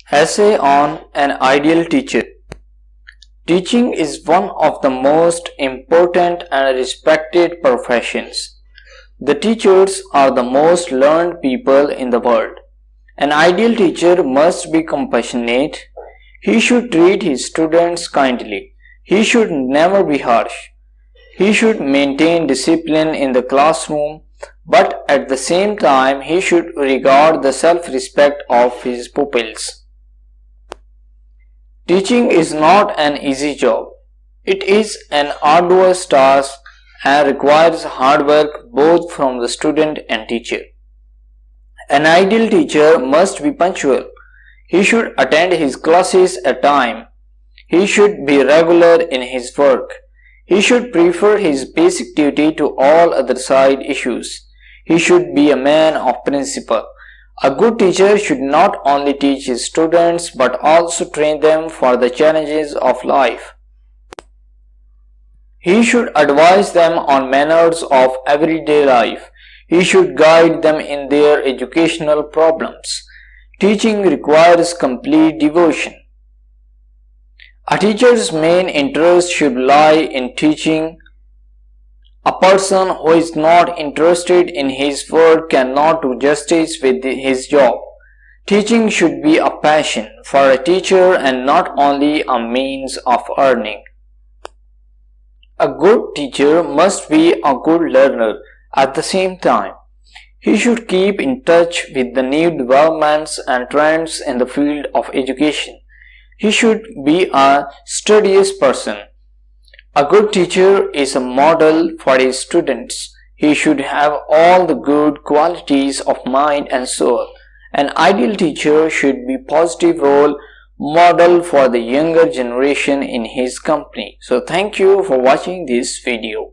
Essay on an ideal teacher. Teaching is one of the most important and respected professions. The teachers are the most learned people in the world. An ideal teacher must be compassionate. He should treat his students kindly. He should never be harsh. He should maintain discipline in the classroom, but at the same time he should regard the self-respect of his pupils. Teaching is not an easy job. It is an arduous task and requires hard work both from the student and teacher. An ideal teacher must be punctual. He should attend his classes at time. He should be regular in his work. He should prefer his basic duty to all other side issues. He should be a man of principle. A good teacher should not only teach his students but also train them for the challenges of life. He should advise them on manners of everyday life. He should guide them in their educational problems. Teaching requires complete devotion. A teacher's main interest should lie in teaching. A person who is not interested in his work cannot do justice with his job. Teaching should be a passion for a teacher and not only a means of earning. A good teacher must be a good learner at the same time. He should keep in touch with the new developments and trends in the field of education. He should be a studious person. A good teacher is a model for his students. He should have all the good qualities of mind and soul. An ideal teacher should be a positive role model for the younger generation in his company. So thank you for watching this video.